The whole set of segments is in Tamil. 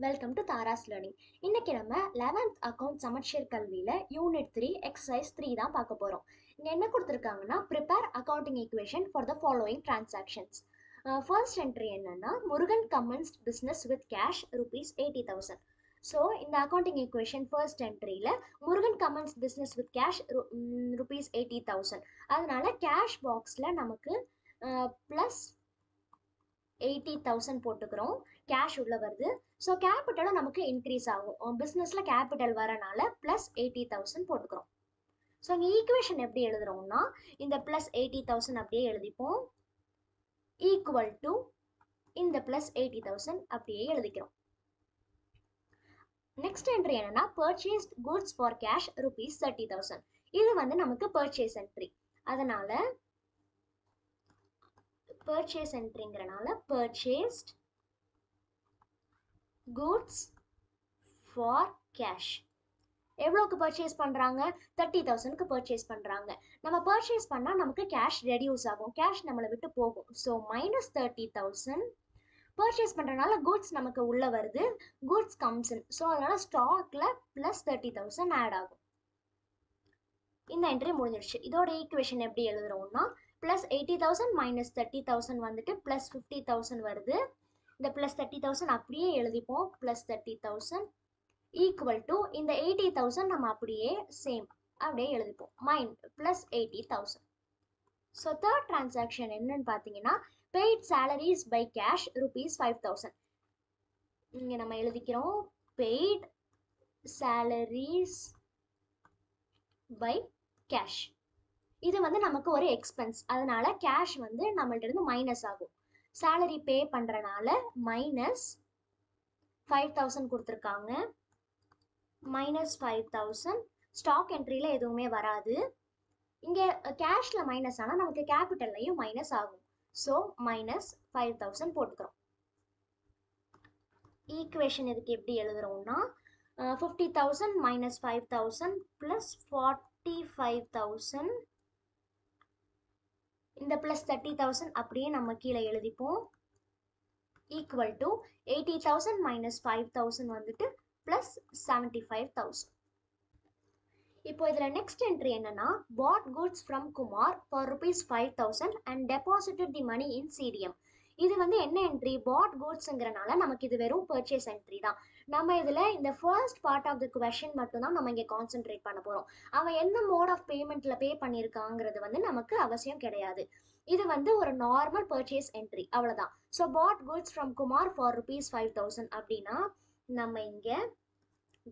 Welcome to Tara's learning. இன்னைக்கு நம்ம 11th அக்கௌண்ட் சமச்சீர் கல்வியில் யூனிட் 3 எக்ஸசைஸ் 3 தான் பார்க்க போகிறோம். இங்கே என்ன கொடுத்துருக்காங்கன்னா prepare accounting equation for the following transactions. First entry என்னன்னா Murugan commenced business with cash ₹80,000. So இந்த அக்கௌண்டிங் ஈக்குவேஷன் ஃபர்ஸ்ட் என்ட்ரியில் Murugan commence business with cash ₹80,000. அதனால கேஷ் பாக்ஸில் நமக்கு ப்ளஸ் 80,000 போட்டுக்கிறோம். கேஷ் உள்ள வருது. ஸோ கேபிட்டலும் நமக்கு இன்க்ரீஸ் ஆகும். பிஸ்னஸில் கேபிட்டல் வரனால ப்ளஸ் 80,000 போட்டுக்கிறோம். ஸோ இங்கே ஈக்குவேஷன் எப்படி எழுதுறோம்னா இந்த ப்ளஸ் 80,000 அப்படியே எழுதிப்போம், ஈக்குவல் டு இந்த ப்ளஸ் 80,000 அப்படியே எழுதிக்கிறோம். நெக்ஸ்ட் என்ட்ரி என்னன்னா பர்ச்சேஸ்ட் குட்ஸ் ஃபார் கேஷ் ₹30,000. இது வந்து நமக்கு பர்ச்சேஸ் என்ட்ரி. அதனால பர்ச்சேஸ் என்ட்ரிங்கிறனால பர்ச்சேஸ்ட் குட்ஸ் ஃபார் கேஷ் எவ்வளோக்கு பர்ச்சேஸ் பண்ணுறாங்க? 30,000க்கு பர்ச்சேஸ் பண்ணுறாங்க. நம்ம பர்ச்சேஸ் பண்ணால் நமக்கு கேஷ் ரெடியூஸ் ஆகும், கேஷ் நம்மளை விட்டு போகும். ஸோ மைனஸ் 30,000 பர்ச்சேஸ் பண்ணுறதுனால குட்ஸ் நமக்கு உள்ளே வருது, குட்ஸ் கம்ஸ் இன். ஸோ அதனால் ஸ்டாக்கில் ப்ளஸ் 30,000 ஆட் ஆகும். இந்த என்ட்ரி முடிஞ்சிடுச்சு. இதோட ஈக்குவேஷன் எப்படி எழுதுறோம்னா ப்ளஸ் 80,000 மைனஸ் 30,000 வந்துட்டு ப்ளஸ் 50,000 வருது. இந்த ப்ளஸ் 30,000 அப்படியே எழுதிப்போம், ப்ளஸ் 30,000 ஈக்குவல் டு இந்த 80,000 நம்ம அப்படியே சேம் அப்படியே எழுதிப்போம், ப்ளஸ் 80,000. ஸோ தேர்ட் டிரான்சாக்ஷன் என்னன்னு பார்த்தீங்கன்னா பெய்ட் சேலரிஸ் பை கேஷ் ₹5,000. இங்கே நம்ம எழுதிக்கிறோம் பெய்ட் சேலரிஸ் பை கேஷ். இது வந்து நமக்கு ஒரு எக்ஸ்பென்ஸ், அதனால கேஷ் வந்து நம்மள்ட்ட இருந்து மைனஸ் ஆகும். சேலரி பே பண்ணுறனால மைனஸ் 5,000 கொடுத்துருக்காங்க, மைனஸ் 5,000. ஸ்டாக் என்ட்ரியில் எதுவுமே வராது. இங்கே கேஷில் மைனஸ் ஆனால் நமக்கு கேபிட்டல்லையும் மைனஸ் ஆகும். ஸோ மைனஸ் 5,000 போட்டுக்கிறோம். ஈக்குவேஷன் இதுக்கு எப்படி எழுதுறோம்னா 50,000 மைனஸ் 5,000 ப்ளஸ் 45,000. இந்த ப்ளஸ் 30,000 அப்படியே நம்ம கீழே எழுதிப்போம், ஈக்குவல் டு 80,000 மைனஸ் 5,000 வந்துட்டு ப்ளஸ் 75,000. இப்போ இதில் நெக்ஸ்ட் என்ட்ரி என்னன்னா bought goods from Kumar for ₹5,000 and deposited the money in CDM. இது வந்து என்ன என்ட்ரி? பாட் குட்ஸுங்கிறனால நமக்கு இது வெறும் பர்ச்சேஸ் என்ட்ரி தான். நம்ம இதில் இந்த first part of the question மட்டும்தான் நம்ம இங்கே கான்சென்ட்ரேட் பண்ண போகிறோம். அவன் எந்த மோட் ஆஃப் பேமெண்ட்டில் பே பண்ணியிருக்காங்கிறது வந்து நமக்கு அவசியம் கிடையாது. இது வந்து ஒரு நார்மல் பர்ச்சேஸ் என்ட்ரி, அவ்வளோதான். So bought goods from Kumar for ₹5,000 அப்படின்னா நம்ம இங்கே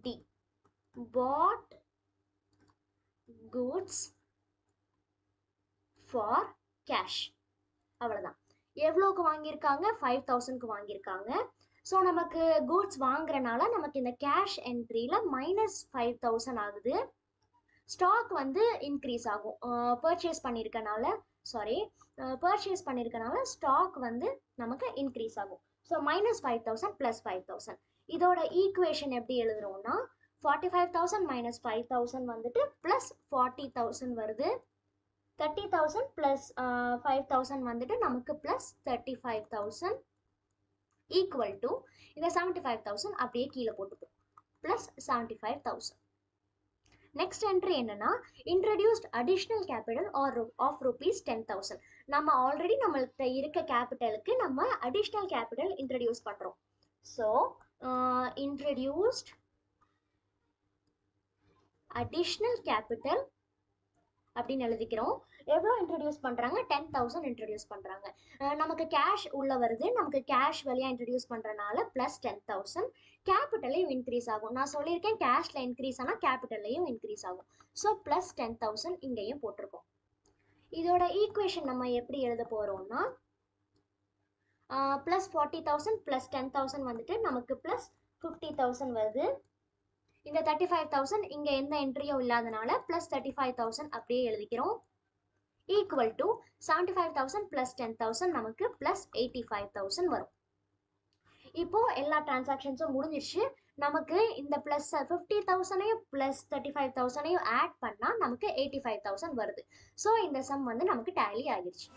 டி பாட் குட்ஸ் ஃபார் கேஷ், அவ்வளோதான். எவ்வளோக்கு வாங்கியிருக்காங்க? 5,000க்கு வாங்கியிருக்காங்க. ஸோ நமக்கு குட்ஸ் வாங்குறனால நமக்கு இந்த கேஷ் என்ட்ரியில் மைனஸ் 5,000 ஆகுது. ஸ்டாக் வந்து இன்க்ரீஸ் ஆகும், பர்ச்சேஸ் பண்ணியிருக்கனால ஸ்டாக் வந்து நமக்கு இன்க்ரீஸ் ஆகும். So minus 5,000 plus 5,000. இதோட ஈக்குவேஷன் எப்படி எழுதுறோம்னா 45,000 மைனஸ் 5,000 வந்துட்டு ப்ளஸ் 40,000 வருது. 30,000 ப்ளஸ் 5,000 வந்துட்டு நமக்கு ப்ளஸ் 35,000 ஈக்குவல் டு இந்த 75,000 அப்படியே கீழே போட்டுப்போம், ப்ளஸ் 75,000. நெக்ஸ்ட் என்ட்ரி என்னன்னா இன்ட்ரடியூஸ்ட் அடிஷ்னல் கேபிட்டல் ஆஃப் ₹10,000. நம்ம ஆல்ரெடி நம்மள்கிட்ட இருக்க கேபிட்டலுக்கு நம்ம அடிஷ்னல் கேபிட்டல் இன்ட்ரடியூஸ் பண்ணுறோம். ஸோ இன்ட்ரடியூஸ்ட் அடிஷ்னல் கேபிட்டல் அப்படின்னு எழுதிக்கிறோம். எவ்வளோ இன்ட்ரடியூஸ் பண்ணுறாங்க? 10,000 இன்ட்ரடியூஸ் பண்ணுறாங்க. நமக்கு கேஷ் உள்ளே வருது, நமக்கு கேஷ் வழியாக இன்ட்ரடியூஸ் பண்ணுறனால ப்ளஸ் 10,000. கேபிட்டலையும் இன்க்ரீஸ் ஆகும். நான் சொல்லியிருக்கேன் கேஷில் இன்க்ரீஸ் ஆனால் கேபிட்டல்லையும் இன்க்ரீஸ் ஆகும். ஸோ ப்ளஸ் 10,000 இங்கேயும் போட்டிருக்கோம். இதோட ஈக்குவேஷன் நம்ம எப்படி எழுத போகிறோம்னா ப்ளஸ் 40,000 ப்ளஸ் 10,000 வந்துட்டு நமக்கு ப்ளஸ் 50,000 வருது. இந்த 35,000 இங்கே எந்த என்ட்ரியும் இல்லாதனால ப்ளஸ் 35,000 அப்படியே எழுதிக்கிறோம், ஈக்குவல் டு 75,000 ப்ளஸ் 10,000 நமக்கு ப்ளஸ் 85,000 வரும். இப்போது எல்லா டிரான்சாக்ஷன்ஸும் முடிஞ்சிருச்சு. நமக்கு இந்த ப்ளஸ் 50,000 ப்ளஸ் 35,000 ஆட் பண்ணால் நமக்கு 85,000 வருது. ஸோ இந்த சம் வந்து நமக்கு டேலி ஆகிடுச்சு.